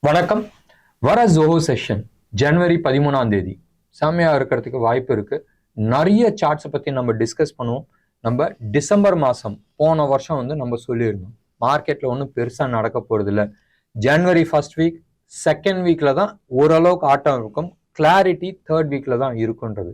வணக்கம். வர ஜோஹோ செஷன் ஜனவரி 13 செம்மையா இருக்கிறதுக்கு வாய்ப்பு இருக்கு. நிறைய சார்ட்ஸை பத்தி நம்ம டிஸ்கஸ் பண்ணுவோம். நம்ம டிசம்பர் மாசம் போன வருஷம் நம்ம சொல்லியிருந்தோம் மார்க்கெட்ல ஒன்றும் பெருசா நடக்க போறது இல்லை. ஜனவரி ஃபர்ஸ்ட் வீக் செகண்ட் வீக்ல தான் ஓரளவுக்கு ஆட்டம் இருக்கும். கிளாரிட்டி தேர்ட் வீக்ல தான் இருக்குன்றது.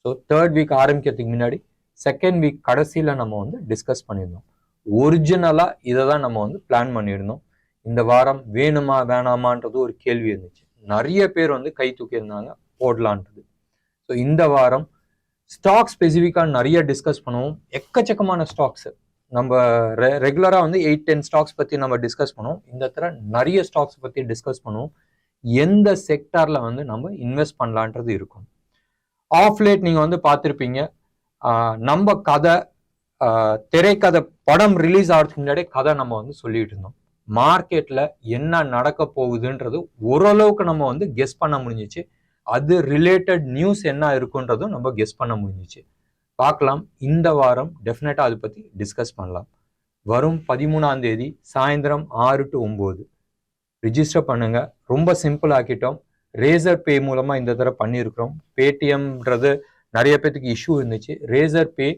ஸோ தேர்ட் வீக் ஆரம்பிக்கிறதுக்கு முன்னாடி செகண்ட் வீக் கடைசியில நம்ம டிஸ்கஸ் பண்ணியிருந்தோம். ஒரிஜினலா இதை தான் நம்ம பிளான் பண்ணியிருந்தோம். இந்த வாரம் வேணுமா வேணாமான்றது ஒரு கேள்வி இருந்துச்சு. நிறைய பேர் கை தூக்கியிருந்தாங்க போடலான்றது. ஸோ இந்த வாரம் ஸ்டாக் ஸ்பெசிஃபிக்காக நிறைய டிஸ்கஸ் பண்ணுவோம். எக்கச்சக்கமான ஸ்டாக்ஸ் நம்ம ரெகுலராக 8-10 ஸ்டாக்ஸ் பற்றி நம்ம டிஸ்கஸ் பண்ணுவோம். இந்த தடவை நிறைய ஸ்டாக்ஸ் பற்றி டிஸ்கஸ் பண்ணுவோம். எந்த செக்டாரில் நம்ம இன்வெஸ்ட் பண்ணலான்றது இருக்கும். ஆஃப் லேட் நீங்கள் பார்த்துருப்பீங்க. நம்ம கதை திரைக்கதை படம் ரிலீஸ் ஆகிறதுக்கு முன்னாடியே கதை நம்ம சொல்லிட்டு இருந்தோம். மார்க்கெட்ல என்ன நடக்க போகுதுன்றது ஓரளவுக்கு நம்ம கெஸ் பண்ண முடிஞ்சிச்சு. அது ரிலேட்டட் நியூஸ் என்ன இருக்குன்றதும் நம்ம கெஸ் பண்ண முடிஞ்சிச்சு. பார்க்கலாம். இந்த வாரம் டெஃபினட்டா அதை பத்தி டிஸ்கஸ் பண்ணலாம். வரும் 13 சாயந்தரம் 6 to 9 ரிஜிஸ்டர் பண்ணுங்க. ரொம்ப சிம்பிள் ஆக்கிட்டோம். ரேசர் பே மூலமா இந்த தடவை பண்ணியிருக்கிறோம். பேடிஎம்ன்றது நிறைய பேத்துக்கு இஷ்யூ இருந்துச்சு. ரேசர் பே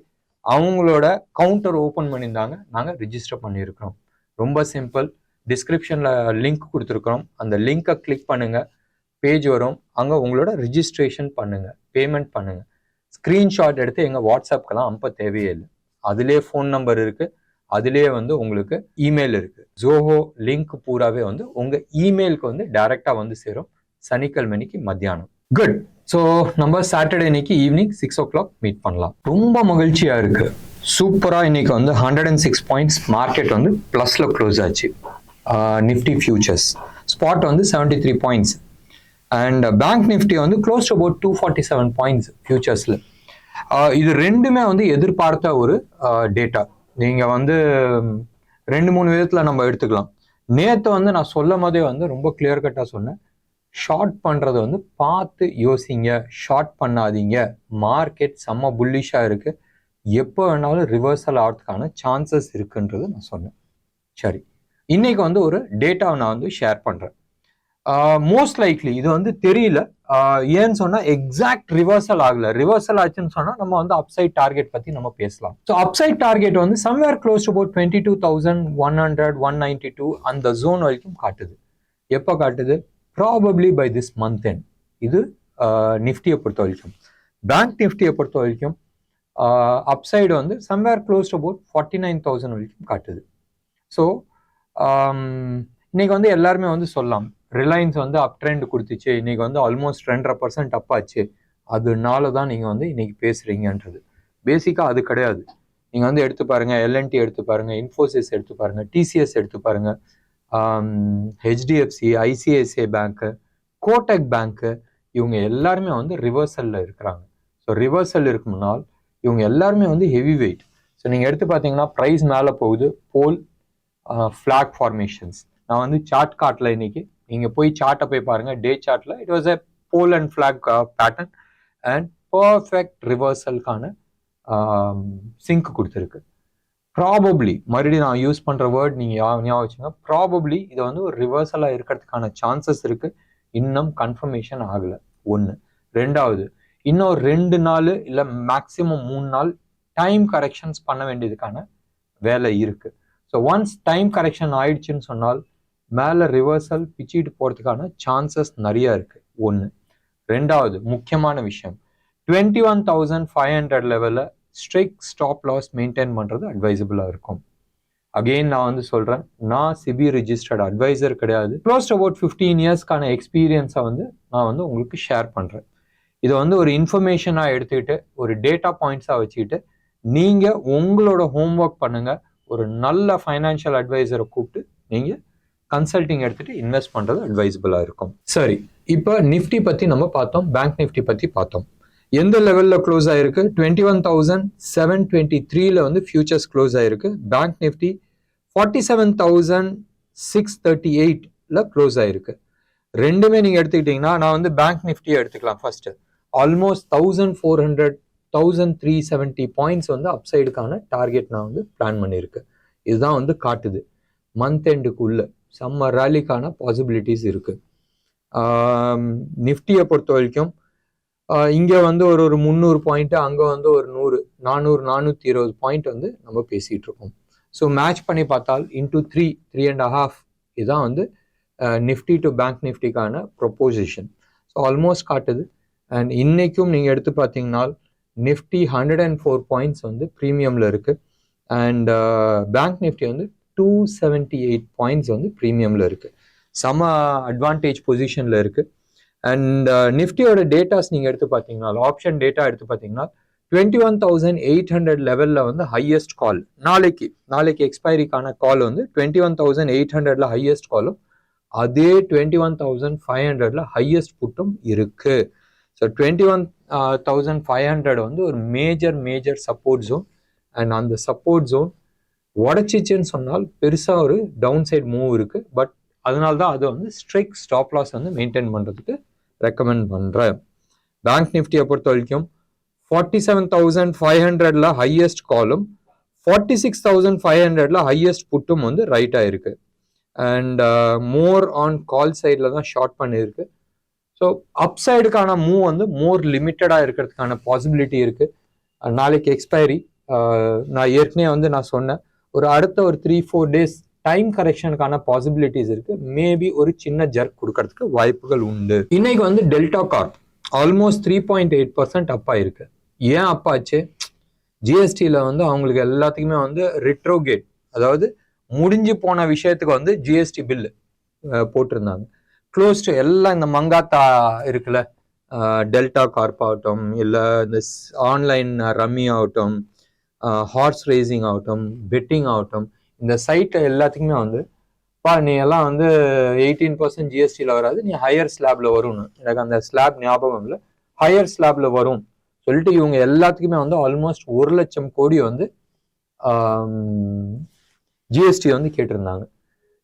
அவங்களோட கவுண்டர் ஓப்பன் பண்ணியிருந்தாங்க. நாங்கள் ரிஜிஸ்டர் பண்ணியிருக்கிறோம். ரொம்ப சிம்பிள். டிஸ்கிரிப்ஷன்ல லிங்க் கொடுத்துருக்கிறோம். அந்த லிங்கை கிளிக் பண்ணுங்க. பேஜ் வரும். அங்கே உங்களோட ரிஜிஸ்ட்ரேஷன் பண்ணுங்க, பேமெண்ட் பண்ணுங்க. ஸ்க்ரீன்ஷாட் எடுத்து எங்கள் வாட்ஸ்அப்கெல்லாம் அனுப்ப தேவையே இல்லை. அதிலே ஃபோன் நம்பர் இருக்கு. அதிலே உங்களுக்கு இமெயில் இருக்கு. ஜோஹோ லிங்க் பூராவே உங்க இமெயிலுக்கு டைரக்டா சேரும். சனிக்கிழமைக்கு மத்தியானம். குட். ஸோ நம்ம சாட்டர்டே இன்னைக்கு ஈவினிங் 6 o'clock மீட் பண்ணலாம். ரொம்ப மகிழ்ச்சியா இருக்கு. சூப்பரா இன்னைக்கு 106 பாயிண்ட்ஸ் மார்க்கெட் பிளஸ்ல க்ளோஸ் ஆச்சு. Nifty features spot 73 points and bank Nifty close to about 247 points ஃபியூச்சர்ஸ்ல. இது ரெண்டுமே எதிர்பார்த்த ஒரு டேட்டா. நீங்க 2-3 விதத்துல நம்ம எடுத்துக்கலாம். நேற்று நான் சொல்லும் போதே ரொம்ப கிளியர் கட்டா சொன்னேன். ஷார்ட் பண்றது பார்த்து யோசிங்க, ஷார்ட் பண்ணாதீங்க. மார்க்கெட் செம்ம புல்லிஷா இருக்கு. எப்போ வேணாலும் ரிவர்சல் ஆகிறதுக்கான சான்சஸ் இருக்குன்றது நான் சொன்னேன். சரி, இன்னைக்கு ஒரு டேட்டாவை நான் ஷேர் பண்றேன். மோஸ்ட் லைக்லி இது தெரியல. ஏன்னு சொன்னா எக்ஸாக்ட் ரிவர்சல் ஆகல. ரிவர்சல் ஆச்சுன்னு சொன்னா நம்ம அப்சைட் டார்கெட் பத்தி நம்ம பேசலாம். So upside target somewhere close to about 22,100 192 அந்த ஜோன் வரைக்கும் காட்டுது. எப்போ காட்டுது? Probably by this month end. இது நிஃப்டியை பொறுத்த வரைக்கும். பேங்க் நிஃப்டியை பொறுத்த வரைக்கும் upside somewhere close to about 49,000 வரைக்கும் காட்டுது. ஸோ இன்னைக்கு எல்லாருமே சொல்லலாம் ரிலையன்ஸ் அப் ட்ரெண்ட் கொடுத்துச்சு. இன்னைக்கு ஆல்மோஸ்ட் 2.5% அப் ஆச்சு. அதனால தான் நீங்க இன்னைக்கு பேசுறீங்கன்றது. பேசிக்கா அது கிடையாது. நீங்க எடுத்து பாருங்க, எல்என்டி எடுத்து பாருங்க, இன்ஃபோசிஸ் எடுத்து பாருங்க, டிசிஎஸ் எடுத்து பாருங்க, HDFC, ICICI bank, Kotak bank, இவங்க எல்லாருமே ரிவர்சல்ல இருக்கிறாங்க. ஸோ ரிவர்சல் இருக்கும்னால் இவங்க எல்லாருமே ஹெவி வெயிட். ஸோ நீங்க எடுத்து பார்த்தீங்கன்னா ப்ரைஸ் மேலே போகுது. Pole flag formations. நான் சார்ட் கார்ட்ல இன்னைக்கு நீங்க போய் சார்ட்டை போய் பாருங்க. டே சார்ட்ல it was a pole and flag pattern and perfect ரிவர்சலுக்கான சிங்க் கொடுத்துருக்கு. ப்ராபப்ளி, மறுபடியும் நான் யூஸ் பண்ற வேர்ட் நீங்க ஞாபகம் வச்சுங்க, ப்ராபப்ளி இது ஒரு ரிவர்சலா இருக்கிறதுக்கான சான்சஸ் இருக்கு. இன்னும் கன்ஃபர்மேஷன் ஆகல. ஒன்று. ரெண்டாவது, இன்னும் 2 நாள் இல்லை மேக்சிமம் 3 நாள் டைம் கரெக்ஷன்ஸ் பண்ண வேண்டியதுக்கான வேலை இருக்கு. ஸோ ஒன்ஸ் டைம் கரெக்ஷன் ஆயிடுச்சுன்னு சொன்னால் மேலே ரிவர்சல் பிச்சுட்டு போகிறதுக்கான சான்சஸ் நிறைய இருக்கு. ஒன்று. ரெண்டாவது முக்கியமான விஷயம், 21,500 லெவலில் ஸ்ட்ரிக்ட் ஸ்டாப் லாஸ் மெயின்டைன் பண்ணுறது அட்வைசபிளாக இருக்கும். அகெயின் நான் சொல்கிறேன், நான் சிபி ரிஜிஸ்டர்ட் அட்வைசர் கிடையாது. க்ளோஸ் டு அபவுட் 15 இயர்ஸ்க்கான எக்ஸ்பீரியன்ஸை நான் உங்களுக்கு ஷேர் பண்ணுறேன். இதை ஒரு இன்ஃபர்மேஷனாக எடுத்துக்கிட்டு ஒரு டேட்டா பாயிண்ட்ஸாக வச்சுக்கிட்டு நீங்கள் உங்களோட ஹோம்ஒர்க் பண்ணுங்கள். ஒரு நல்ல ஃபைனான்ஷியல் அட்வைசரை கூப்பிட்டு நீங்கள் கன்சல்டிங் எடுத்துகிட்டு இன்வெஸ்ட் பண்ணுறது அட்வைசபிளாக இருக்கும். சரி, இப்போ நிஃப்டி பற்றி நம்ம பார்த்தோம், பேங்க் நிஃப்டி பற்றி பார்த்தோம். எந்த லெவலில் க்ளோஸ் ஆயிருக்கு? 21,723 ஃபியூச்சர்ஸ் க்ளோஸ் ஆயிருக்கு. பேங்க் நிஃப்டி 47,638 க்ளோஸ் ஆயிருக்கு. ரெண்டுமே நீங்க எடுத்துக்கிட்டீங்கன்னா, நான் பேங்க் நிஃப்டியை எடுத்துக்கலாம் ஃபர்ஸ்ட். ஆல்மோஸ்ட் 1,400 1,370 பாயிண்ட்ஸ் அப்சைடுக்கான டார்கெட் நான் பிளான் பண்ணியிருக்கேன். இதுதான் காட்டுது மந்த் எண்டுக்குள்ள. செம்ம ரேலிக்கான பாசிபிலிட்டிஸ் இருக்கு. நிஃப்டியை பொறுத்த வரைக்கும் இங்கே வந்து ஒரு 300 பாயிண்ட், அங்கே வந்து ஒரு 100, 400, 420 பாயிண்ட் வந்து நம்ம பேசிகிட்டு இருக்கோம். ஸோ மேட்ச் பண்ணி பார்த்தால் இன்டூ 3.5 இதுதான் வந்து நிஃப்டி டு பேங்க் நிஃப்டிக்கான ப்ரொப்போசிஷன். ஸோ ஆல்மோஸ்ட் காட்டுது. அண்ட் இன்னைக்கும் நீங்கள் எடுத்து பார்த்தீங்கன்னா நிஃப்டி 104 பாயிண்ட்ஸ் வந்து ப்ரீமியமில் இருக்குது. அண்ட் பேங்க் நிஃப்டி வந்து 278 பாயிண்ட்ஸ் வந்து ப்ரீமியமில் இருக்குது. செம அட்வான்டேஜ் பொசிஷனில் இருக்குது. அண்ட் நிஃப்டியோட டேட்டாஸ் நீங்கள் எடுத்து பார்த்தீங்கன்னா, ஆப்ஷன் டேட்டா எடுத்து பார்த்தீங்கன்னா 21,800 லெவலில் வந்து ஹையஸ்ட் கால். நாளைக்கு எக்ஸ்பைரிக்கான கால் வந்து 21,800ல ஹையஸ்ட் காலும், அதே 21,500ல ஹையஸ்ட் புட்டும் இருக்கு. ஸோ 21,500 வந்து ஒரு மேஜர் சப்போர்ட் ஜோன். அண்ட் அந்த சப்போர்ட் ஜோன் உடச்சிச்சுன்னு சொன்னால் பெருசாக ஒரு டவுன் சைட் மூவ் இருக்கு. பட் அதனால தான் அதை வந்து ஸ்ட்ரைக் ஸ்டாப் லாஸ் வந்து மெயின்டைன் பண்ணுறதுக்கு ரெக்கமெண்ட் பண்ணுறேன். பேங்க் நிஃப்டியை பொறுத்த வரைக்கும் 47,500ல ஹையஸ்ட் காலும், 46,500ல ஹையஸ்ட் புட்டும் வந்து ரைட் ஆயிருக்கு. அண்ட் மோர் ஆன் கால் சைடில் தான் ஷார்ட் பண்ணியிருக்கு. ஸோ அப்சைடுக்கான மூவ் வந்து மோர் லிமிட்டடாக இருக்கிறதுக்கான பாசிபிலிட்டி இருக்கு. நாளைக்கு எக்ஸ்பைரி நான் ஏற்கனவே வந்து நான் சொன்னேன், அடுத்த 3-4 டேஸ் டைம் கரெக்ஷனுக்கான பாசிபிலிட்டிஸ் இருக்கு. மேபி ஒரு சின்ன ஜர்க் கொடுக்கறதுக்கு வாய்ப்புகள் உண்டு. இன்னைக்கு வந்து டெல்டா கார்ப் ஆல்மோஸ்ட் 3.8% அப் ஆயிருக்கு. ஏன் அப் ஆச்சு? ஜிஎஸ்டியில் வந்து அவங்களுக்கு எல்லாத்துக்குமே வந்து ரிட்ரோகேட், அதாவது முடிஞ்சு போன விஷயத்துக்கு வந்து ஜிஎஸ்டி பில்லு போட்டிருந்தாங்க. க்ளோஸ் டு எல்லாம் இந்த மங்காத்தா இருக்குல்ல, டெல்டா கார்ப் ஆகட்டும், இல்லை இந்த ஆன்லைன் ரம்மி ஆகட்டும், ஹார்ஸ் ரேசிங் ஆகட்டும், பெட்டிங் ஆகட்டும், இந்த சைட்டை எல்லாத்துக்குமே வந்து நீ எல்லாம் வந்து 18% ஜிஎஸ்டியில் வராது, நீ ஹையர் ஸ்லாப்ல வரும்னு. எனக்கு அந்த ஸ்லாப் ஞாபகம் இல்லை, ஹையர் ஸ்லாப்ல வரும் சொல்லிட்டு இவங்க எல்லாத்துக்குமே வந்து ஆல்மோஸ்ட் 1 லட்சம் கோடி வந்து ஜிஎஸ்டி வந்து கேட்டிருந்தாங்க.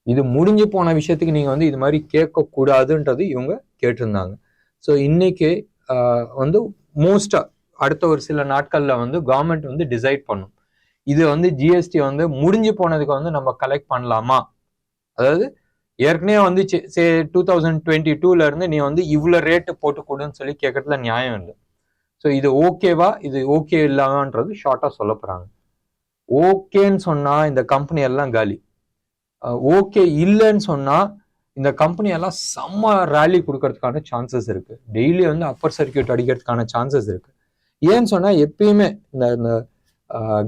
இது முடிஞ்சு போன விஷயத்துக்கு நீங்க வந்து இது மாதிரி கேட்கக்கூடாதுன்றது இவங்க கேட்டிருந்தாங்க. ஸோ இன்னைக்கு வந்து மோஸ்டா அடுத்த ஒரு சில நாட்கள்ல வந்து கவர்மெண்ட் வந்து டிசைட் பண்ணும், இது வந்து ஜிஎஸ்டி வந்து முடிஞ்சு போனதுக்கு வந்து நம்ம கலெக்ட் பண்ணலாமா. அதாவது ஏற்கனவே வந்து 2022ல இருந்து நீ வந்து இவ்வளவு ரேட்டு போட்டு கொடுன்னு சொல்லி கேட்கறதுல நியாயம் இல்லை. ஸோ இது ஓகேவா, இது ஓகே இல்லாமன்றது ஷார்ட்டா சொல்ல போறாங்க. ஓகேன்னு சொன்னா இந்த கம்பெனி எல்லாம் காலி, ஓகே இல்லைன்னு சொன்னா இந்த கம்பெனி எல்லாம் செம்ம ரேலி கொடுக்கறதுக்கான சான்சஸ் இருக்கு. டெய்லி வந்து அப்பர் சர்க்கியூட் அடிக்கிறதுக்கான சான்சஸ் இருக்கு. ஏன்னு சொன்னா எப்பயுமே இந்த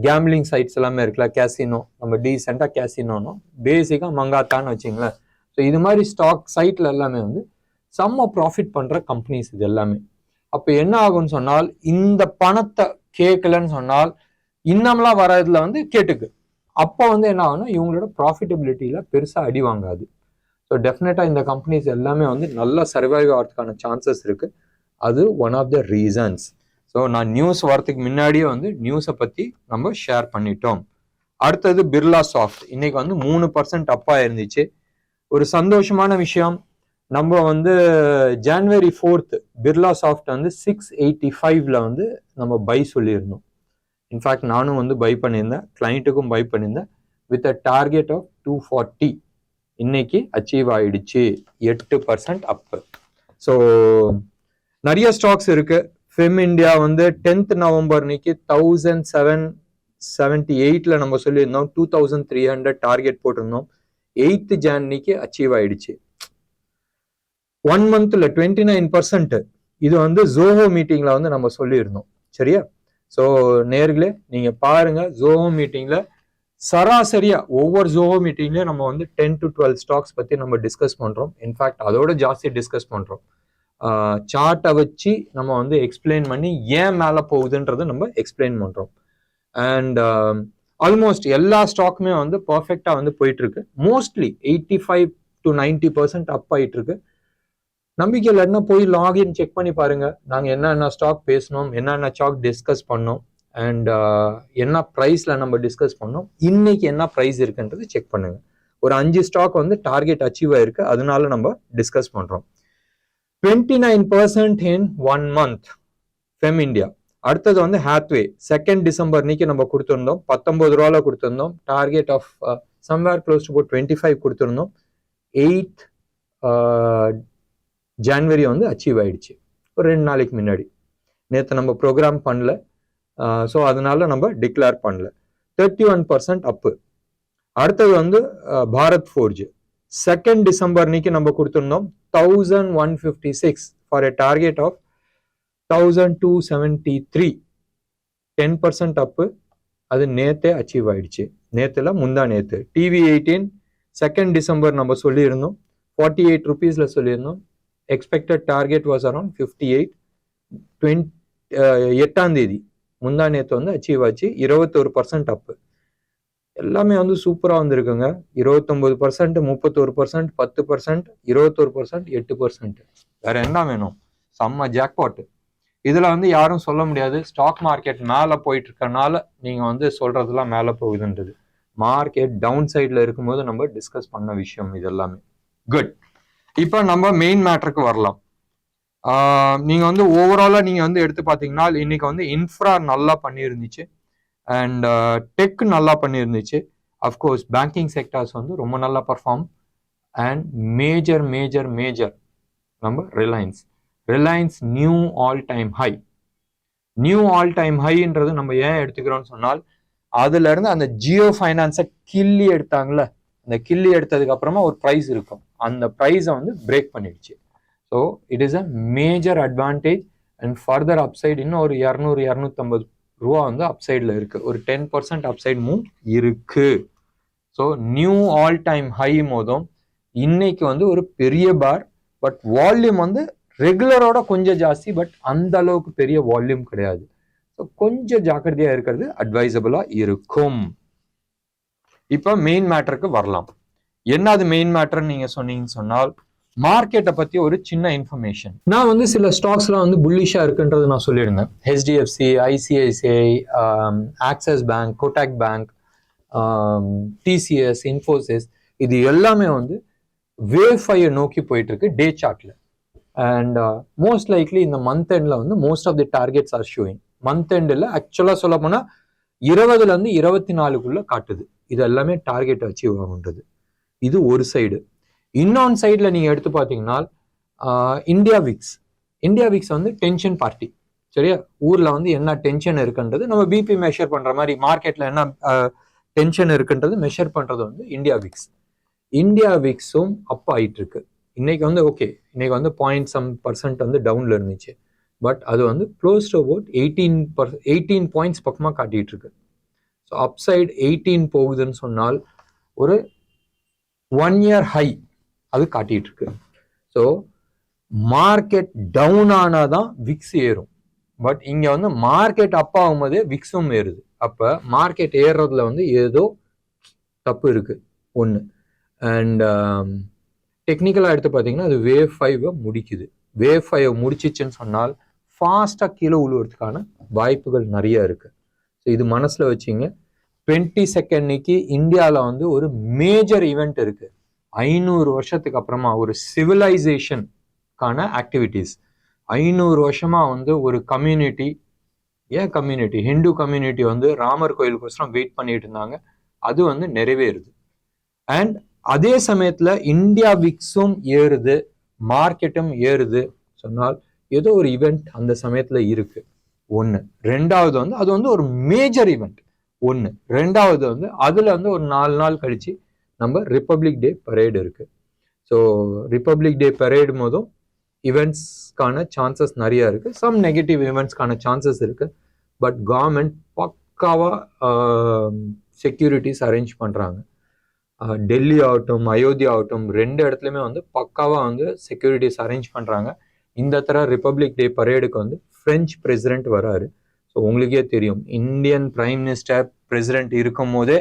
கேம்பிளிங் சைட்ஸ் எல்லாமே இருக்குல்ல, கேசினோ, நம்ம டீசெண்டா கேசினோனோ பேசிக்கா மங்காத்தான்னு வச்சிங்களேன். ஸோ இது மாதிரி ஸ்டாக் சைட்ல எல்லாமே வந்து செம்ம ப்ராஃபிட் பண்ற கம்பெனிஸ் இது எல்லாமே. அப்ப என்ன ஆகும்னு சொன்னால், இந்த பணத்தை கேட்கலன்னு சொன்னால் இன்னம்லாம் வரதுல வந்து கேட்டுக்கு, அப்போ வந்து என்ன ஆகும்னா இவங்களோட ப்ராஃபிட்டபிலிட்டியில பெருசா அடி வாங்காது. ஸோ டெஃபினட்டா இந்த கம்பெனிஸ் எல்லாமே வந்து நல்லா சர்வைவ் ஆகிறதுக்கான சான்சஸ் இருக்கு. அது one of the reasons. So நான் நியூஸ் வரதுக்கு முன்னாடியே வந்து நியூஸை பத்தி நம்ம ஷேர் பண்ணிட்டோம். அடுத்தது பிர்லா சாஃப்ட் இன்னைக்கு வந்து 3% அப்பா இருந்துச்சு. ஒரு சந்தோஷமான விஷயம், நம்ம வந்து ஜனவரி 4th பிர்லா சாஃப்ட் வந்து 685ல வந்து நம்ம பை சொல்லியிருந்தோம். இன்ஃபேக்ட் நானும் வந்து பை பண்ணியிருந்தேன், கிளைண்ட்டுக்கும் பை பண்ணியிருந்தேன் வித் அ டார்கெட் ஆஃப் 240. இன்னைக்கு அச்சீவ் ஆயிடுச்சு, 8% அப். ஸோ நிறைய ஸ்டாக்ஸ் இருக்கு. ஃபெம் இந்தியா வந்து 10th நவம்பர் அன்னைக்கு 1778ல நம்ம சொல்லியிருந்தோம், 2300 டார்கெட் போட்டிருந்தோம். 8th Jan அன்னைக்கு அச்சீவ் ஆயிடுச்சு. 1 monthல 29%. இது வந்து ஜோஹோ மீட்டிங்ல வந்து நம்ம சொல்லியிருந்தோம், சரியா? ஸோ நேர்களே நீங்க பாருங்க, ஜோஹோ மீட்டிங்ல சராசரியா ஒவ்வொரு ஜோஹோ மீட்டிங்லயும் நம்ம வந்து 10 to 12 ஸ்டாக்ஸ் பத்தி நம்ம டிஸ்கஸ் பண்றோம். இன்ஃபேக்ட் அதோட ஜாஸ்தி டிஸ்கஸ் பண்றோம். சார்ட்டை வச்சு நம்ம வந்து எக்ஸ்பிளைன் பண்ணி ஏன் மேல போகுதுன்றதை நம்ம எக்ஸ்பிளைன் பண்றோம். அண்ட் ஆல்மோஸ்ட் எல்லா ஸ்டாக்குமே வந்து பர்ஃபெக்டா வந்து போயிட்டு இருக்கு. மோஸ்ட்லி 85 to 90% அப் ஆயிட்டு இருக்கு. நம்பிக்கை இல்லைன்னா போய் லாகின் செக் பண்ணி பாருங்க, நாங்க என்னென்ன ஸ்டாக் பேசணும், என்னென்ன ஸ்டாக் டிஸ்கஸ் பண்ணோம், அண்ட் என்ன ப்ரைஸ்ல நம்ம டிஸ்கஸ் பண்ணோம், இன்னைக்கு என்ன ப்ரைஸ் இருக்குன்றது செக் பண்ணுங்க. ஒரு 5 ஸ்டாக் வந்து டார்கெட் அச்சீவ் ஆயிருக்கு, அதனால நம்ம டிஸ்கஸ் பண்றோம். 29% in 1 month ஃபெம் இந்தியா. அடுத்தது வந்து ஹாத்வே 2nd December அன்னைக்கு நம்ம கொடுத்துருந்தோம், 19 ரூபால கொடுத்துருந்தோம். Target of somewhere close to 25 கொடுத்துருந்தோம். 8th ஜான்வரி வந்து அச்சீவ் ஆயிடுச்சு. ஒரு 2 நாளைக்கு முன்னாடி. நேற்று நம்ம ப்ரோக்ராம் பண்ணல, ஸோ அதனால நம்ம டிக்ளேர் பண்ணல. 31% அப்பு. அடுத்தது வந்து பாரத் ஃபோர்ஜ் 2nd டிசம்பர் அன்னைக்கு நம்ம கொடுத்துருந்தோம் 1156 ஃபார் எ டார்கெட் ஆஃப் 1273. 10% அப்பு. அது நேத்தே அச்சீவ் ஆயிடுச்சு. நேத்துல முந்தா நேத்து. TV18 2nd டிசம்பர் நம்ம சொல்லியிருந்தோம் 48 rupeesல சொல்லியிருந்தோம். Expected target was around 58. 8ஆம் தேதி முந்தா நேத்து வந்து அச்சீவ் ஆச்சு. 21% அப்பு. எல்லாமே வந்து சூப்பரா வந்திருக்குங்க. 29%, 31%, 10%, 21%, 8%. வேற என்ன வேணும்? செம்ம ஜாக்பாட். இதுல வந்து யாரும் சொல்ல முடியாது ஸ்டாக் மார்க்கெட் மேல போயிட்டு இருக்கனால நீங்க வந்து சொல்றதெல்லாம் மேல போகுதுன்றது. மார்க்கெட் டவுன் சைட்ல இருக்கும்போது நம்ம டிஸ்கஸ் பண்ண விஷயம் இது எல்லாமே. குட். இப்போ நம்ம மெயின் மேட்டருக்கு வரலாம். நீங்க வந்து ஓவராலா நீங்க வந்து எடுத்து பாத்தீங்கன்னா இன்னைக்கு வந்து இன்ஃப்ரா நல்லா பண்ணியிருந்துச்சு அண்ட் டெக் நல்லா பண்ணியிருந்துச்சு. அஃப்கோர்ஸ் பேங்கிங் செக்டர்ஸ் வந்து ரொம்ப நல்லா பர்ஃபார்ம். அண்ட் மேஜர் நம்ம ரிலையன்ஸ் நியூ ஆல் டைம் ஹைன்றது நம்ம ஏன் எடுத்துக்கிறோம்னு சொன்னால் அதுல இருந்து அந்த ஜியோ ஃபைனான்ஸை கிள்ளி எடுத்தாங்கல்ல, அந்த கிள்ளி எடுத்ததுக்கு அப்புறமா ஒரு ப்ரைஸ் இருக்கும், அந்த ப்ரைஸை வந்து பிரேக் பண்ணிடுச்சு. So it is a major advantage and further upside இன்னும் ஒரு 200-250 ரூபா வந்து அப்சைடில் இருக்கு. ஒரு 10% அப்சைட் மூவ் இருக்கு. So new all time high மோதும் இன்னைக்கு வந்து ஒரு பெரிய பார். பட் வால்யூம் வந்து ரெகுலரோட கொஞ்சம் ஜாஸ்தி, பட் அந்த அளவுக்கு பெரிய வால்யூம் கிடையாது. ஸோ கொஞ்சம் ஜாக்கிரதையா இருக்கிறது அட்வைசபிளா இருக்கும். இப்போ மெயின் மேட்டருக்கு வரலாம். என்னது மெயின் மேட்டர்ன்னு நீங்க சொன்னீங்கன்னு சொன்னால் மார்க்கெட்டை பத்தி ஒரு சின்ன இன்ஃபர்மேஷன். நான் வந்து சில ஸ்டாக்ஸ்லாம் வந்து புல்லிஷா இருக்குன்றது நான் சொல்லியிருந்தேன். HDFC, ICICI, Axis bank, Kotak bank, TCS, Infosys, இது எல்லாமே வந்து வேவ் 5 நோக்கி போயிட்டு இருக்கு டே சார்ட்ல. அண்ட் மோஸ்ட் லைக்லி இந்த மந்த் எண்ட்ல வந்து most of the targets are showing. Month எண்ட்ல ஆக்சுவலா சொல்ல போனா 20ல இருந்து 24க்குள்ள காட்டுது. இது எல்லாமே டார்கெட் அச்சீவ் ஆகுன்றது. இது ஒரு சைடு. இன்னொன் சைட்ல நீங்க எடுத்து பாத்தீங்கன்னா இந்தியா விக்ஸ் வந்து டென்ஷன் பார்ட்டி. சரியா? ஊர்ல வந்து என்ன டென்ஷன் இருக்குன்றது நம்ம பிபி மெஷர் பண்ற மாதிரி மார்க்கெட்ல என்ன டென்ஷன் இருக்குன்றது மெஷர் பண்றது வந்து இந்தியா விக்ஸும் அப் ஆயிட்டு இருக்கு. இன்னைக்கு வந்து ஓகே, இன்னைக்கு வந்து 0.some% வந்து டவுன்ல இருந்துச்சு. பட் அது வந்து க்ளோஸ் டு அபவுட் 18 பாயிண்ட்ஸ் பக்கமா காட்டிட்டு இருக்கு. ஸோ அப்சைட் 18 போகுதுன்னு சொன்னால் ஒரு 1 year ஹை அது காட்டிட்டு இருக்கு. ஸோ மார்க்கெட் டவுன் ஆனாதான் விக்ஸ் ஏறும். பட் இங்க வந்து மார்க்கெட் அப் ஆகும்போது விக்ஸும் ஏறுது. அப்ப மார்க்கெட் ஏறுறதுல வந்து ஏதோ தப்பு இருக்கு ஒன்று. அண்ட் டெக்னிக்கலாக எடுத்து பார்த்தீங்கன்னா அது வேவ் 5 முடிக்குது. வேவ் 5 முடிச்சிச்சுன்னு சொன்னால் ஃபாஸ்ட்டாக கீழே உழுவுறதுக்கான வாய்ப்புகள் நிறைய இருக்கு. ஸோ இது மனசுல வச்சிங்க. 22nd இந்தியாவில் வந்து ஒரு மேஜர் ஈவெண்ட் இருக்கு. 500 வருஷத்துக்கு அப்புறமா ஒரு சிவிலைசேஷனுக்கான ஆக்டிவிட்டிஸ். 500 வருஷமா வந்து ஒரு கம்யூனிட்டி ஹிந்து கம்யூனிட்டி வந்து ராமர் கோயிலுக்கோசரம் வெயிட் பண்ணிட்டு இருந்தாங்க. அது வந்து நிறைவேறுது. அண்ட் அதே சமயத்துல இந்தியா விக்ஸும் ஏறுது, மார்க்கெட்டும் ஏறுது சொன்னால் ஏதோ ஒரு ஈவெண்ட் அந்த சமயத்துல இருக்கு. ஒன்று. ரெண்டாவது வந்து அது வந்து ஒரு மேஜர் ஈவெண்ட். ஒன்று. ரெண்டாவது வந்து அதுல வந்து ஒரு 4 நாள் கழிச்சு நம்ம ரிப்பப்ளிக் டே பரேடு இருக்கு. ஸோ ரிப்பப்ளிக் டே பரேடு போதும் ஈவெண்ட்ஸ்க்கான சான்சஸ் நிறைய இருக்கு. சம் நெகட்டிவ் ஈவெண்ட்ஸ்க்கான சான்சஸ் இருக்கு. பட் கவர்மெண்ட் பக்காவா செக்யூரிட்டிஸ் அரேஞ்ச் பண்றாங்க. டெல்லி ஆகட்டும், அயோத்தியா ஆகட்டும், 2 இடத்துலையுமே வந்து பக்காவா வந்து செக்யூரிட்டிஸ் அரேஞ்ச் பண்றாங்க. இந்த தடவை ரிப்பப்ளிக் டே பரேடுக்கு வந்து பிரெஞ்சு பிரசிடென்ட் வராரு. ஸோ உங்களுக்கே தெரியும் இந்தியன் பிரைம் மினிஸ்டர் பிரசிடென்ட் இருக்கும் போதே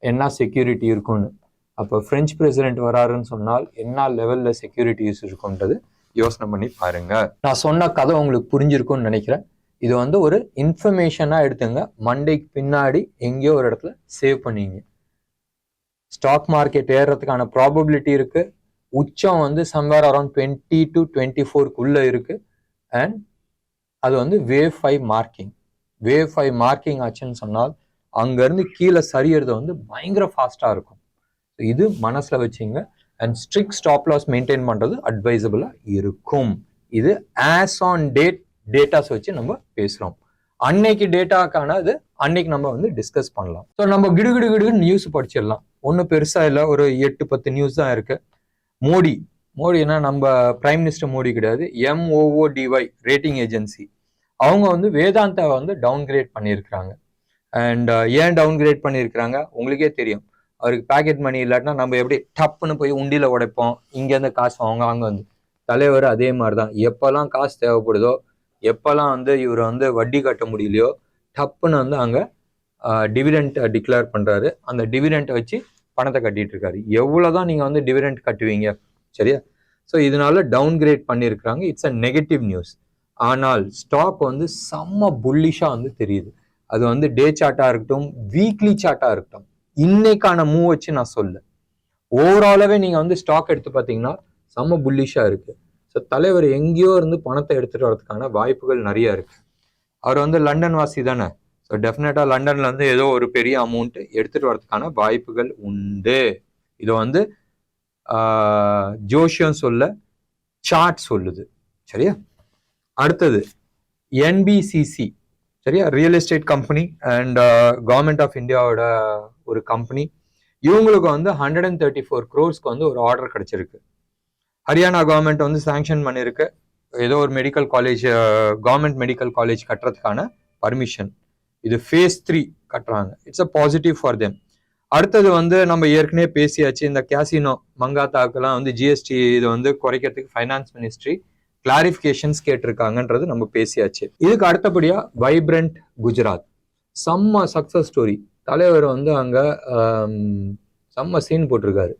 என்ன செக்யூரிட்டி இருக்கும்னு. அப்போ பிரெஞ்சு பிரசிடென்ட் வராருன்னு சொன்னால் என்ன லெவல்ல செக்யூரிட்டிஸ் இருக்கும்ன்றது யோசனை பண்ணி பாருங்க. நான் சொன்ன கதை உங்களுக்கு புரிஞ்சிருக்கும்னு நினைக்கிறேன். இது வந்து ஒரு இன்ஃபர்மேஷனா எடுத்துங்க. மண்டேக்கு பின்னாடி எங்கேயோ ஒரு இடத்துல சேவ் பண்ணீங்க. ஸ்டாக் மார்க்கெட் ஏறதுக்கான ப்ராபபிலிட்டி இருக்கு. உச்சம் வந்து சம்வேர் அரௌண்ட் 20 to 24க்குள்ள இருக்கு. அண்ட் அது வந்து வேவ் 5 மார்க்கிங் ஆச்சுன்னு சொன்னால் அங்க இருந்து கீழே சரியறது வந்து பயங்கர ஃபாஸ்டா இருக்கும். இது மனசுல வச்சுங்க. And strict stop loss maintain பண்ணுறது அட்வைசபிளாக இருக்கும். இது ஆஸ் ஆன் டேட்டாஸ் வச்சு நம்ம பேசுகிறோம். அன்னைக்கு டேட்டாக்கான அது அன்னைக்கு நம்ம வந்து டிஸ்கஸ் பண்ணலாம். ஸோ நம்ம கிடு நியூஸ் படிச்சிடலாம். ஒன்றும் பெருசாக இல்லை, ஒரு 8-10 நியூஸ் தான் இருக்கு. மோடினா நம்ம பிரைம் மினிஸ்டர் மோடி கிடையாது, MOODY ரேட்டிங் ஏஜென்சி. அவங்க வந்து வேதாந்தாவை வந்து டவுன்கிரேட் பண்ணியிருக்கிறாங்க. அண்ட் ஏன் டவுன்கிரேட் பண்ணியிருக்கிறாங்க உங்களுக்கே தெரியும். அவருக்கு பேக்கெட் மணி இல்லாட்டினா நம்ம எப்படி டப்புன்னு போய் உண்டியில் உடைப்போம், இங்கேருந்து காசு அங்கே வந்து தலைவர் அதே மாதிரி தான். எப்போல்லாம் காசு தேவைப்படுதோ, எப்போல்லாம் வந்து இவர் வந்து வட்டி கட்ட முடியலையோ, டப்புன்னு வந்து அங்கே டிவிடெண்ட் டிக்ளேர் பண்ணுறாரு. அந்த டிவிடெண்ட்டை வச்சு பணத்தை கட்டிட்டு இருக்காரு. எவ்வளோதான் நீங்கள் வந்து டிவிடெண்ட் கட்டுவீங்க, சரியா? ஸோ இதனால டவுன்கிரேட் பண்ணியிருக்கிறாங்க. It's a negative news. ஆனால் ஸ்டாக் வந்து செம்ம புல்லிஷாக வந்து தெரியுது. அது வந்து டே சார்ட்டாக இருக்கட்டும், வீக்லி சார்ட்டாக இருக்கட்டும், இன்னைக்கான மூவ் வச்சு நான் சொல்ல, ஓவராலாவே நீங்க வந்து ஸ்டாக் எடுத்து பார்த்தீங்கன்னா செம்ம புல்லிஷா இருக்கு. ஸோ தலைவர் எங்கேயோ இருந்து பணத்தை எடுத்துட்டு வரதுக்கான வாய்ப்புகள் நிறைய இருக்கு. அவர் வந்து லண்டன் வாசி தானே, ஸோ டெஃபினட்டா லண்டன்ல இருந்து ஏதோ ஒரு பெரிய அமௌண்ட் எடுத்துட்டு வரதுக்கான வாய்ப்புகள் உண்டு. இதை வந்து ஜோஷியம் சொல்ல, சார்ட் சொல்லுது, சரியா? அடுத்தது NBCC, சரியா? Real estate company and government of இந்தியாவோட ஒரு கம்பெனி. இவங்களுக்கு வந்து 134 crores வந்து ஒரு ஆர்டர் கிடைச்சிருக்கு. ஹரியானா கவர்மெண்ட் வந்து சாங்ஷன் பண்ணியிருக்கு. ஏதோ ஒரு medical college, government medical college கட்டுறதுக்கான பர்மிஷன். இது phase 3 கட்டுறாங்க. It's a positive for them. அடுத்தது வந்து நம்ம ஏற்கனவே பேசியாச்சு, இந்த கேசினோ மங்காத்தாக்கெல்லாம் வந்து GST இது வந்து குறைக்கிறதுக்கு ஃபைனான்ஸ் மினிஸ்ட்ரி கிளாரிஃபிகேஷன்ஸ் கேட்டிருக்காங்கன்றது நம்ம பேசியாச்சு. இதுக்கு அடுத்தபடியா வைப்ரண்ட் குஜராத், செம்ம சக்சஸ் ஸ்டோரி. தலைவர் வந்து அங்கே செம்ம சீன் போட்டிருக்காரு.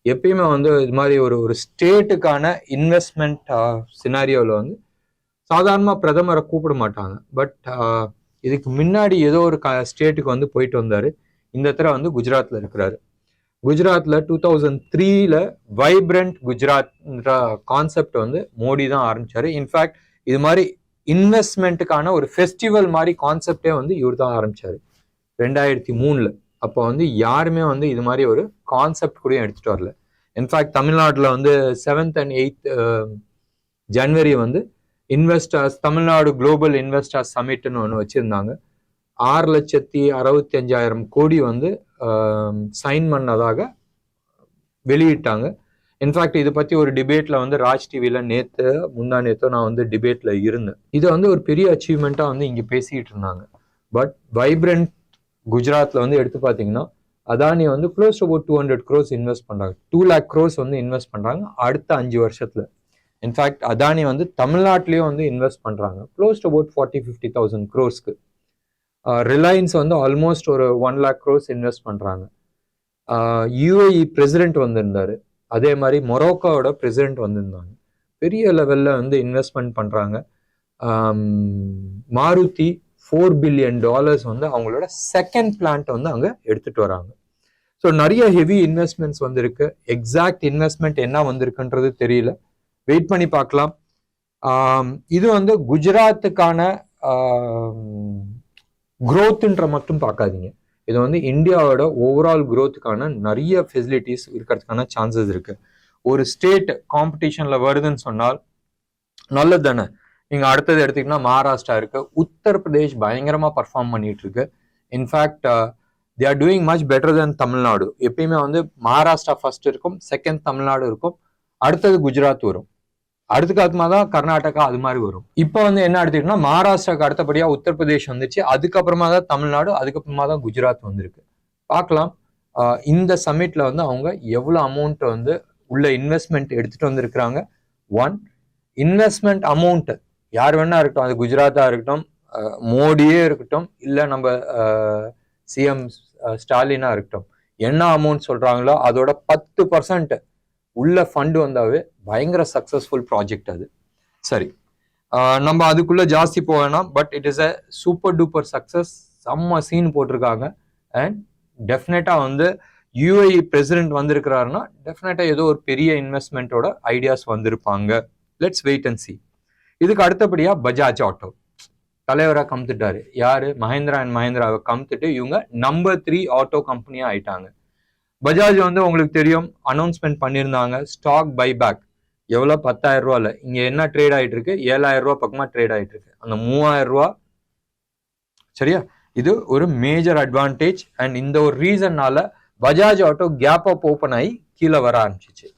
எப்பயுமே வந்து இது மாதிரி ஒரு ஸ்டேட்டுக்கான இன்வெஸ்ட்மெண்ட் சினாரியோவில் வந்து சாதாரணமாக பிரதமரை கூப்பிட மாட்டாங்க. பட் இதுக்கு முன்னாடி ஏதோ ஒரு ஸ்டேட்டுக்கு வந்து போயிட்டு வந்தார். இந்த தடவை வந்து குஜராத்தில் இருக்கிறாரு. குஜராத்தில் 2003 வைப்ரண்ட் குஜராத்ன்ற கான்செப்ட் வந்து மோடி தான் ஆரம்பிச்சாரு. இன்ஃபேக்ட் இது மாதிரி இன்வெஸ்ட்மெண்ட்டுக்கான ஒரு ஃபெஸ்டிவல் மாதிரி கான்செப்டே வந்து இவர் தான் ஆரம்பிச்சாரு 2003. அப்போ வந்து யாருமே வந்து இது மாதிரி ஒரு கான்செப்ட் கூட எடுத்துட்டு வரல. இன்ஃபேக்ட் தமிழ்நாட்டில் வந்து 7th and 8th ஜனவரி வந்து இன்வெஸ்டர்ஸ் தமிழ்நாடு குளோபல் இன்வெஸ்டர்ஸ் சமிட்னு ஒன்று வச்சிருந்தாங்க. 6,65,000 கோடி வந்து சைன் பண்ணதாக வெளியிட்டாங்க. இன்ஃபேக்ட் இதை பற்றி ஒரு டிபேட்ல வந்து ராஜ் டிவியில் முந்தா நேத்தோ நான் வந்து டிபேட்ல இருந்தேன். இதை வந்து ஒரு பெரிய அச்சீவ்மெண்ட்டாக வந்து இங்கே பேசிக்கிட்டு இருந்தாங்க. பட் வைப்ரண்ட் குஜராத்தில் வந்து எடுத்து பார்த்தீங்கன்னா அதானி வந்து close to about 200 crores invest பண்ணுறாங்க. 2 lakh crores வந்து இன்வெஸ்ட் பண்ணுறாங்க அடுத்த 5 வருஷத்துல. இன்ஃபேக்ட் அதானி வந்து தமிழ்நாட்டிலேயும் வந்து இன்வெஸ்ட் பண்ணுறாங்க close to about 40,000-50,000 crores. Reliance வந்து ஆல்மோஸ்ட் ஒரு 1 lakh crores இன்வெஸ்ட் பண்ணுறாங்க. UAE பிரசிடென்ட் வந்திருந்தாரு, அதே மாதிரி மொரோக்கோவோட பிரசிடென்ட் வந்திருந்தாங்க. பெரிய லெவலில் வந்து இன்வெஸ்ட்மெண்ட் பண்ணுறாங்க. மாருதி $4 billion வந்து அவங்களோட செகண்ட் பிளான்ட் வந்து அங்கே எடுத்துட்டு வராங்க. ஸோ நிறைய ஹெவி இன்வெஸ்ட்மெண்ட்ஸ் வந்து இருக்கு. எக்ஸாக்ட் இன்வெஸ்ட்மெண்ட் என்ன வந்திருக்குன்றது தெரியல, வெயிட் பண்ணி பார்க்கலாம். இது வந்து குஜராத்துக்கான growthன்ற மட்டும் பார்க்காதீங்க. இது வந்து இந்தியாவோட ஓவரால் growthக்கான நிறைய ஃபெசிலிட்டிஸ் இருக்கிறதுக்கான சான்சஸ் இருக்கு. ஒரு ஸ்டேட் காம்படிஷன்ல வருதுன்னு சொன்னால் நல்லது தானே. நீங்க அடுத்தது எடுத்தீங்கன்னா மகாராஷ்டிரா இருக்கு, உத்தரப்பிரதேஷ் பயங்கரமா பர்ஃபார்ம் பண்ணிட்டு இருக்கு. In fact they are doing much better then Tamil Nadu. எப்பயுமே வந்து மகாராஷ்டிரா ஃபர்ஸ்ட் இருக்கும், செகண்ட் தமிழ்நாடு இருக்கும், அடுத்தது குஜராத் வரும், அடுத்துக்கு தான் கர்நாடகா, அது மாதிரி வரும். இப்போ வந்து என்ன எடுத்துக்கிட்டோம்னா மகாராஷ்டிராக்கு அடுத்தபடியா உத்தரப்பிரதேஷ் வந்துச்சு, அதுக்கப்புறமா தான் தமிழ்நாடு, அதுக்கப்புறமா தான் குஜராத் வந்திருக்கு. பார்க்கலாம் இந்த சமிட்ல வந்து அவங்க எவ்வளவு அமௌண்ட் வந்து உள்ள இன்வெஸ்ட்மெண்ட் எடுத்துட்டு வந்திருக்கிறாங்க. ஒன், இன்வெஸ்ட்மெண்ட் அமௌண்ட் யார் வேணா இருக்கட்டும், அது குஜராத்தா இருக்கட்டும், மோடியே இருக்கட்டும், இல்லை நம்ம சிஎம் ஸ்டாலினா இருக்கட்டும், என்ன அமௌண்ட் சொல்றாங்களோ அதோட 10% உள்ள ஃபண்ட் வந்தாவே பயங்கர சக்சஸ்ஃபுல் ப்ராஜெக்ட் அது. சரி, நம்ம அதுக்குள்ள ஜாஸ்தி போவேணாம். But it is a super duper success. செம்ம சீன் போட்டிருக்காங்க. அண்ட் டெஃபினட்டா வந்து UAE பிரசிடென்ட் வந்திருக்கிறாருன்னா டெஃபினட்டா ஏதோ ஒரு பெரிய இன்வெஸ்ட்மெண்ட்டோட ஐடியாஸ் வந்திருப்பாங்க. Let's wait and see. இதுக்கு அடுத்தபடியா பஜாஜ் ஆட்டோ தலைவராக கமுத்துட்டாரு. யாரு? மஹேந்திரா அண்ட் மஹேந்திராவை கமுத்துட்டு இவங்க நம்பர் 3 ஆட்டோ கம்பெனியா ஆயிட்டாங்க. பஜாஜ் வந்து உங்களுக்கு தெரியும் அனௌன்ஸ்மெண்ட் பண்ணியிருந்தாங்க ஸ்டாக் பைபேக். எவ்வளோ 10,000 ரூபாயில் இங்கே என்ன ட்ரேட் ஆகிட்டு இருக்கு, 7,000 ரூபா பக்கமாக ட்ரேட் ஆகிட்டு இருக்கு. அந்த 3,000 ரூபா சரியா, இது ஒரு மேஜர் அட்வான்டேஜ். அண்ட் இந்த ஒரு ரீசன்னால Bajaj auto gap up open ஆகி கீழே வர ஆரம்பிச்சிச்சு.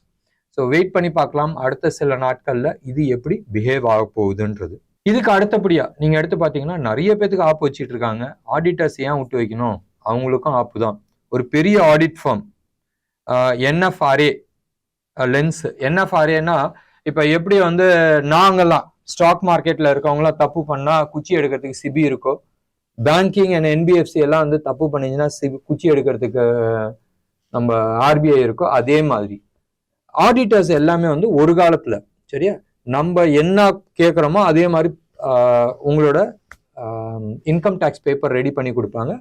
ஸோ வெயிட் பண்ணி பார்க்கலாம் அடுத்த சில நாட்கள்ல இது எப்படி பிஹேவ் ஆக போகுதுன்றது. இதுக்கு அடுத்தபடியா நீங்க எடுத்து பார்த்தீங்கன்னா நிறைய பேத்துக்கு ஆப் வச்சுட்டு இருக்காங்க. ஆடிட்டர்ஸ் ஏன் விட்டு வைக்கணும், அவங்களுக்கும் ஆப்பு தான். ஒரு பெரிய ஆடிட் ஃபார்ம் என்எஃப்ஆர்ஏ லென்ஸ். என்எஃப்ஆர்ஏன்னா இப்போ எப்படி வந்து நாங்கெல்லாம் ஸ்டாக் மார்க்கெட்ல இருக்கவங்களாம் தப்பு பண்ணா குச்சி எடுக்கிறதுக்கு சிபி இருக்கோ, பேங்கிங் அண்ட் என்பிஎஃப்சி எல்லாம் வந்து தப்பு பண்ணிச்சுன்னா குச்சி எடுக்கிறதுக்கு நம்ம ஆர்பிஐ இருக்கோ, அதே மாதிரி ஆடிட்டர்ஸ் எல்லாமே வந்து ஒரு காலத்துல சரியா நம்ம என்ன கேட்குறோமோ அதே மாதிரி உங்களோட இன்கம் டேக்ஸ் பேப்பர் ரெடி பண்ணி கொடுப்பாங்க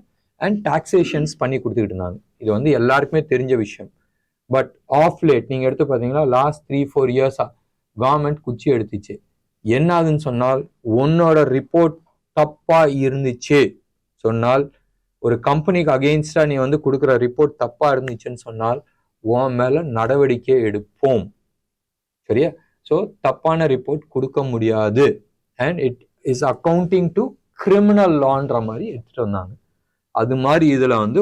அண்ட் டாக்ஸேஷன்ஸ் பண்ணி கொடுத்துக்கிட்டு இருந்தாங்க. இது வந்து எல்லாருக்குமே தெரிஞ்ச விஷயம். பட் ஆஃப் லேட் நீங்கள் எடுத்து பார்த்தீங்கன்னா லாஸ்ட் 3-4 இயர்ஸாக கவர்மெண்ட் குச்சி எடுத்துச்சு. என்னாதுன்னு சொன்னால் உன்னோட ரிப்போர்ட் தப்பாக இருந்துச்சு சொன்னால், ஒரு கம்பெனிக்கு அகெயின்ஸ்டாக நீ வந்து கொடுக்குற ரிப்போர்ட் தப்பாக இருந்துச்சுன்னு சொன்னால் உன் மேலே நடவடிக்கை எடுப்போம். சரியா? ஸோ தப்பான ரிப்போர்ட் கொடுக்க முடியாது. And it is accounting to criminal லான்ற மாதிரி எடுத்துட்டு வந்தாங்க. அது மாதிரி இதில் வந்து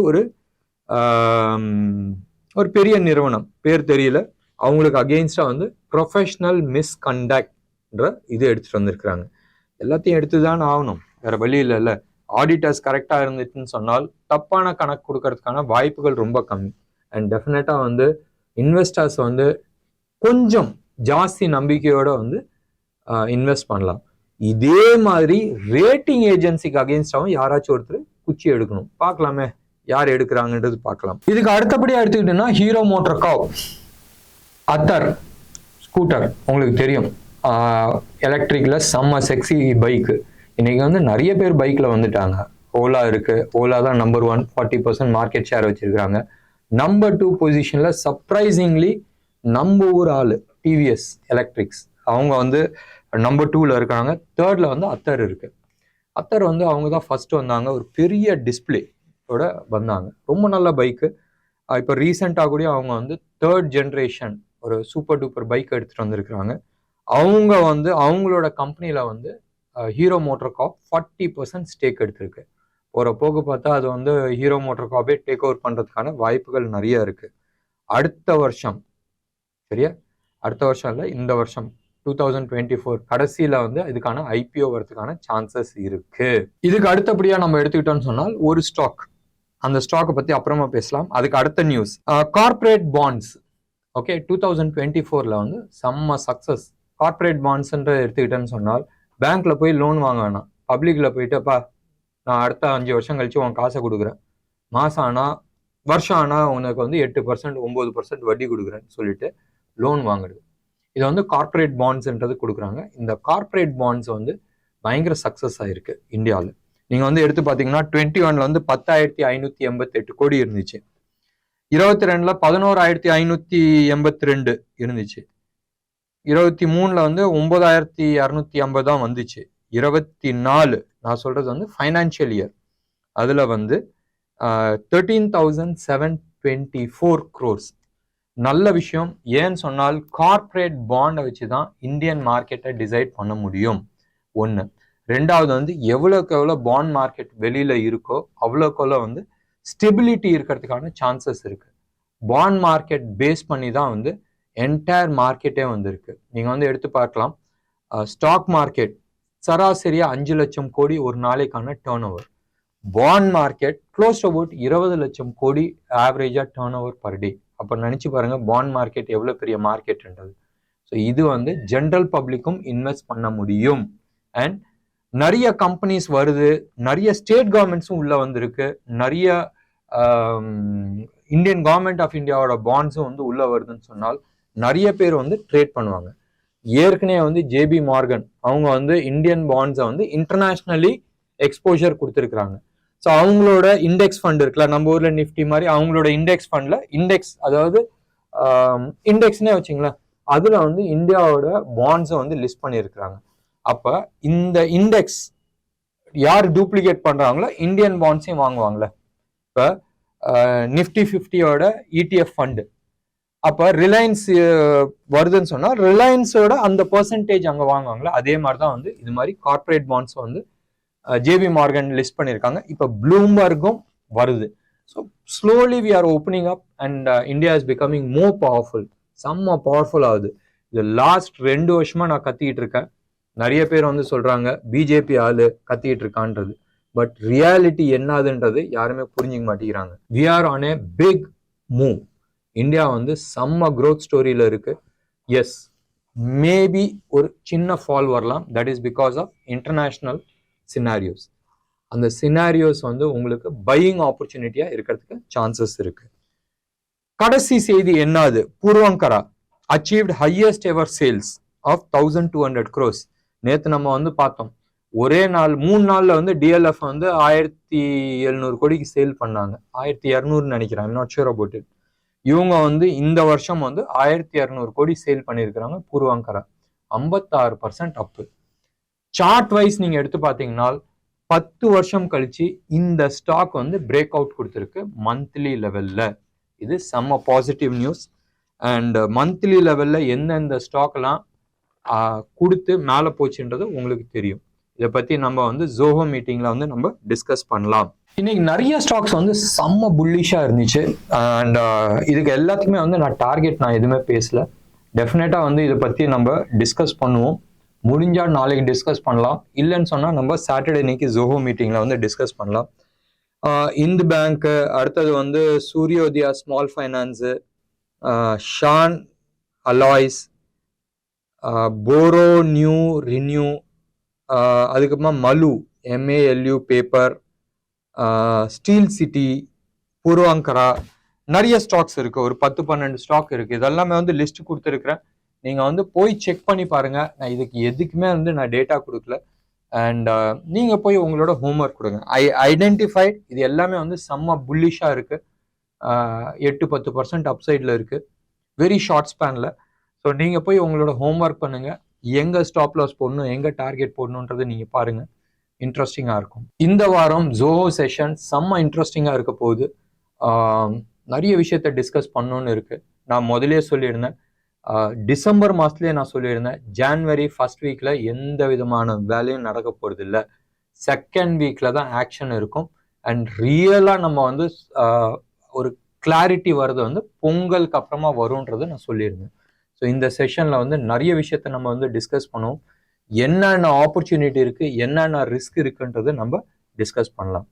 ஒரு பெரிய நிறுவனம் பேர் தெரியல, அவங்களுக்கு அகெயின்ஸ்டா வந்து ப்ரொஃபஷனல் மிஸ்கண்டக்ட்ன்ற இது எடுத்துட்டு வந்திருக்கிறாங்க. எல்லாத்தையும் எடுத்து தான் ஆகணும், வேற வழி இல்லைல்ல. ஆடிட்டர்ஸ் கரெக்டாக இருந்துச்சுன்னு சொன்னால் தப்பான கணக்கு கொடுக்கறதுக்கான வாய்ப்புகள் ரொம்ப கம்மி. அண்ட் டெஃபினட்டாக வந்து இன்வெஸ்டர்ஸ் வந்து கொஞ்சம் ஜாஸ்தி நம்பிக்கையோட வந்து இன்வெஸ்ட் பண்ணலாம். இதே மாதிரி ரேட்டிங் ஏஜென்சிக்கு அகெயின்ஸ்டாகவும் யாராச்சும் ஒருத்தர் குச்சி எடுக்கணும். பார்க்கலாமே யார் எடுக்கிறாங்கன்றது பார்க்கலாம். இதுக்கு அடுத்தபடியாக எடுத்துக்கிட்டோம்னா ஹீரோ மோட்டார் கார்ப் அத்தர் ஸ்கூட்டர் உங்களுக்கு தெரியும், எலக்ட்ரிக்ல செம்ம செக்ஸி பைக்கு. இன்னைக்கு வந்து நிறைய பேர் பைக்ல வந்துட்டாங்க. ஓலா இருக்கு, ஓலா தான் நம்பர் 1, 40% மார்க்கெட் ஷேர் வச்சிருக்காங்க. நம்பர் 2 பொசிஷன்ல சர்ப்ரைசிங்லி நம்ம ஊர் ஆளு டிவிஎஸ் எலக்ட்ரிக்ஸ், அவங்க வந்து நம்பர் 2ல இருக்காங்க. 3ர்ட்ல வந்து அத்தர் இருக்கு. அத்தர் வந்து அவங்க தான் ஃபர்ஸ்ட் வந்தாங்க, ஒரு பெரிய டிஸ்பிளேயோட வந்தாங்க. ரொம்ப நல்ல பைக்கு. இப்போ ரீசெண்டாக கூட அவங்க வந்து 3rd ஜென்ரேஷன் ஒரு சூப்பர் டூப்பர் பைக் எடுத்துட்டு வந்திருக்கிறாங்க. அவங்க வந்து அவங்களோட கம்பெனியில வந்து ஹீரோ மோட்டார் கார்ப் 40% ஸ்டேக் எடுத்திருக்கு. ஒரு போக்கு பார்த்தா அது வந்து ஹீரோ மோட்டார் கார்பே டேக் ஓவர் பண்றதுக்கான வாய்ப்புகள் நிறைய இருக்கு. அடுத்த வருஷம் சரியா, அடுத்த வருஷம் இல்லை இந்த வருஷம் 2024 கடைசியில வந்து இதுக்கான ஐபிஓ வரதுக்கான சான்சஸ் இருக்கு. இதுக்கு அடுத்தபடியா நம்ம எடுத்துக்கிட்டோம்னு சொன்னால் ஒரு ஸ்டாக், அந்த ஸ்டாக்கை பத்தி அப்புறமா பேசலாம். அதுக்கு அடுத்த நியூஸ் கார்பரேட் பாண்ட்ஸ். ஓகே, 2024ல வந்து செம்ம சக்சஸ். கார்பரேட் பாண்ட்ஸ்ன்ற எடுத்துக்கிட்டேன்னு சொன்னால் பேங்க்ல போய் லோன் வாங்க வேணாம், பப்ளிக்ல போயிட்டுப்பா நான் அடுத்த 5 வருஷம் கழிச்சு உன் காசை கொடுக்குறேன், மாசம் ஆனா வருஷம் ஆனா உனக்கு வந்து 8% 9% வட்டி கொடுக்குறேன்னு சொல்லிட்டு லோன் வாங்குறது. இதை வந்து கார்பரேட் பாண்ட்ஸ்ன்றது கொடுக்குறாங்க. இந்த கார்பரேட் பாண்ட்ஸ் வந்து பயங்கர சக்சஸ் ஆயிருக்கு இந்தியாவில். நீங்க வந்து எடுத்து பார்த்தீங்கன்னா 21ல வந்து 10,588 கோடி இருந்துச்சு, 22ல 11,582 இருந்துச்சு, 23ல வந்து 9,250 தான் வந்துச்சு, 24 நான் சொல்றது வந்து ஃபைனான்சியல் இயர் அதுல வந்து 13,724 crores. நல்ல விஷயம். ஏன்னு சொன்னால் கார்பரேட் பாண்டை வச்சுதான் இந்தியன் மார்க்கெட்டை டிசைட் பண்ண முடியும். ஒன்று. ரெண்டாவது வந்து எவ்வளோக்கு எவ்வளோ பாண்ட் மார்க்கெட் வெளியில இருக்கோ அவ்வளோக்கு எவ்வளோ வந்து ஸ்டெபிலிட்டி இருக்கிறதுக்கான சான்சஸ் இருக்கு. பாண்ட் மார்க்கெட் பேஸ் பண்ணி தான் வந்து என்டையர் மார்க்கெட்டே வந்திருக்கு. நீங்க வந்து எடுத்து பார்க்கலாம், ஸ்டாக் மார்க்கெட் சராசரியா 5 லட்சம் கோடி ஒரு நாளைக்கான turn over. Bond market close about 20 லட்சம் கோடி ஆவரேஜா டேர்ன் ஓவர் பர் டே. அப்ப நினைச்சு பாருங்க பாண்ட் மார்க்கெட் எவ்வளவு பெரிய மார்க்கெட்ன்றது. ஸோ இது வந்து ஜென்ரல் பப்ளிக்கும் இன்வெஸ்ட் பண்ண முடியும். அண்ட் நிறைய கம்பெனிஸ் வருது, நிறைய ஸ்டேட் கவர்மெண்ட்ஸும் உள்ள வந்திருக்கு, நிறைய இந்தியன் கவர்மெண்ட் ஆஃப் இந்தியாவோட பாண்ட்ஸும் வந்து உள்ள வருதுன்னு சொன்னால் நிறைய பேர் வந்து ட்ரேட் பண்ணுவாங்க. ஏற்கனவே வந்து ஜேபி மார்கன் அவங்க வந்து இந்தியன் பாண்ட்ஸை வந்து இன்டர்நேஷ்னலி எக்ஸ்போஜர் கொடுத்துருக்குறாங்க. ஸோ அவங்களோட இண்டெக்ஸ் ஃபண்ட் இருக்குல்ல, நம்ம ஊர்ல நிஃப்டி மாதிரி அவங்களோட இண்டெக்ஸ் ஃபண்ட்ல இண்டெக்ஸ், அதாவது இண்டெக்ஸ்னே வச்சுங்களேன், அதுல வந்து இந்தியாவோட பாண்ட்ஸை வந்து லிஸ்ட் பண்ணியிருக்கிறாங்க. அப்ப இந்த இண்டெக்ஸ் யார் டூப்ளிகேட் பண்றாங்களோ இந்தியன் பாண்ட்ஸையும் வாங்குவாங்களே. இப்ப நிஃப்டி 50யோட ETF ஃபண்டு. அப்போ ரிலையன்ஸ் வருதுன்னு சொன்னால் ரிலையன்ஸோட அந்த பர்சன்டேஜ் அங்கே வாங்குவாங்களா, அதே மாதிரி தான் வந்து இது மாதிரி கார்பரேட் பாண்ட்ஸ் வந்து JP Morgan லிஸ்ட் பண்ணியிருக்காங்க. இப்போ ப்ளூம்பர்கும் வருது. So slowly we are opening up and India is becoming more powerful. செம்ம பவர்ஃபுல் ஆகுது. இது லாஸ்ட் 2 வருஷமா நான் கத்திக்கிட்டு இருக்கேன். நிறைய பேர் வந்து சொல்றாங்க பிஜேபி ஆளு கத்திக்கிட்டு இருக்கான்றது. பட் ரியாலிட்டி என்னதுன்றது யாருமே புரிஞ்சிக்க மாட்டேங்கிறாங்க. We are on a big move. India வந்து செம்ம க்ரோத் ஸ்டோரியில இருக்கு. எஸ், மேபி ஒரு சின்ன ஃபால் வரலாம். That is because of international scenarios. அந்த சினாரியோஸ் வந்து உங்களுக்கு பையிங் ஆப்பர்ச்சுனிட்டியா இருக்கிறதுக்கு சான்சஸ் இருக்கு. கடைசி செய்தி என்னது? Puravankara achieved highest ever sales of 1200 crores. நேற்று நம்ம வந்து பார்த்தோம், ஒரே நாள் 3 நாள்ல வந்து DLF வந்து 1700 கோடிக்கு சேல் பண்ணாங்க. 1200 நினைக்கிறேன், I'm not sure about it. இவங்க வந்து இந்த வருஷம் வந்து 1200 கோடி சேல் பண்ணியிருக்கிறாங்க. பூர்வங்கரா 56% அப்பு. சார்ட் வைஸ் நீங்க எடுத்து பார்த்தீங்கன்னா 10 வருஷம் கழிச்சு இந்த ஸ்டாக் வந்து பிரேக் அவுட் கொடுத்துருக்கு மந்த்லி லெவல்ல. இது செம்ம பாசிட்டிவ் நியூஸ். அண்ட் மந்த்லி லெவல்ல எந்தெந்த ஸ்டாக்லாம் கொடுத்து மேலே போச்சுன்றது உங்களுக்கு தெரியும். இதை பத்தி நம்ம வந்து ஜோஹோ மீட்டிங்ல வந்து நம்ம டிஸ்கஸ் பண்ணலாம். இன்னைக்கு நிறைய ஸ்டாக்ஸ் வந்து செம்ம புல்லிஷா இருந்துச்சு. அண்ட் இதுக்கு எல்லாத்துக்குமே வந்து நான் எதுவுமே பேசல. டெஃபினட்டா வந்து இதை பத்தி நம்ம டிஸ்கஸ் பண்ணுவோம். முடிஞ்சா நாளைக்கு டிஸ்கஸ் பண்ணலாம். இல்லைன்னு சொன்னா நம்ம சாட்டர்டே இன்னைக்கு ஜோஹோ மீட்டிங்ல வந்து டிஸ்கஸ் பண்ணலாம். இந்து பேங்க், அடுத்தது வந்து Suryoday small finance, Shah alloys, போரோ நியூ ரினியூ, அதுக்கப்புறமா Malu MALU paper, steel city, Puravankara, நிறைய ஸ்டாக்ஸ் இருக்கு. ஒரு 10-12 ஸ்டாக் இருக்கு. இதெல்லாமே வந்து லிஸ்ட் கொடுத்துருக்குறேன். நீங்க வந்து போய் செக் பண்ணி பாருங்க. நான் இதுக்கு எதுக்குமே வந்து நான் டேட்டா கொடுக்கல. அண்ட் நீங்க போய் உங்களோட ஹோம்ஒர்க் கொடுங்க. ஐடென்டிஃபைட் இது எல்லாமே வந்து செம்ம புல்லிஷா இருக்கு. 8-10% அப்சைட்ல இருக்கு, வெரி ஷார்ட் ஸ்பேன்ல. ஸோ நீங்க போய் உங்களோட ஹோம்ஒர்க் பண்ணுங்க. எங்க ஸ்டாப் லாஸ் போடணும், எங்க டார்கெட் போடணுன்றது நீங்க பாருங்க. இன்ட்ரெஸ்டிங்கா இருக்கும். இந்த வாரம் ஜோஹோ செஷன் செம்ம இன்ட்ரெஸ்டிங்கா இருக்க போகுது. நிறைய விஷயத்த டிஸ்கஸ் பண்ணணும்னு இருக்கு. நான் முதலே சொல்லியிருந்தேன், டிசம்பர் மாசத்துலயே நான் சொல்லியிருந்தேன், ஜான்வரி ஃபர்ஸ்ட் வீக்ல எந்த விதமான வேலையும் நடக்க போறது இல்லை. செகண்ட் வீக்ல தான் ஆக்ஷன் இருக்கும். அண்ட் ரியலா நம்ம வந்து ஒரு கிளாரிட்டி வர்றது வந்து பொங்கலுக்கு அப்புறமா வரும்ன்றது நான் சொல்லியிருந்தேன். ஸோ இந்த செஷன்ல வந்து நிறைய விஷயத்த நம்ம வந்து டிஸ்கஸ் பண்ணுவோம். என்னென்ன ஆப்பர்ச்சுனிட்டி இருக்கு, என்னென்ன ரிஸ்க் இருக்குன்றது நம்ம டிஸ்கஸ் பண்ணலாம்.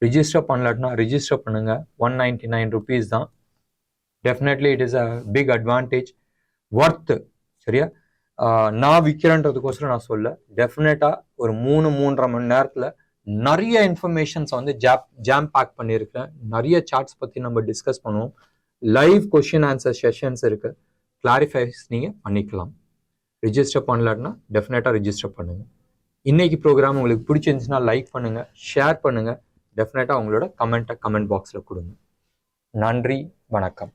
ரிஜிஸ்டர் பண்ணலாட்னா ரிஜிஸ்டர் பண்ணுங்க. 199 rupees தான். Definitely it is a big advantage, worth. சரியா? நான் விற்கிறேன்றதுக்கோசரம் நான் சொல்ல. டெஃபினட்டா ஒரு 3-3.5 மணி நேரத்துல நிறைய இன்ஃபர்மேஷன்ஸ் வந்து ஜாம் பேக் பண்ணியிருக்கேன். நிறைய சார்ட்ஸ் பத்தி நம்ம டிஸ்கஸ் பண்ணுவோம். லைவ் கொஸ்டின் ஆன்சர் செஷன்ஸ் இருக்கு. கிளாரிஃபைஸ் நீங்க பண்ணிக்கலாம். ரிஜிஸ்டர் பண்ணலாட்னா டெஃபினட்டா ரிஜிஸ்டர் பண்ணுங்க. இன்னைக்கு ப்ரோக்ராம் உங்களுக்கு பிடிச்சிருந்துச்சுன்னா லைக் பண்ணுங்க, ஷேர் பண்ணுங்க. டெஃபினட்டா உங்களோட கமெண்ட் பாக்ஸ்ல கொடுங்க. நன்றி, வணக்கம்.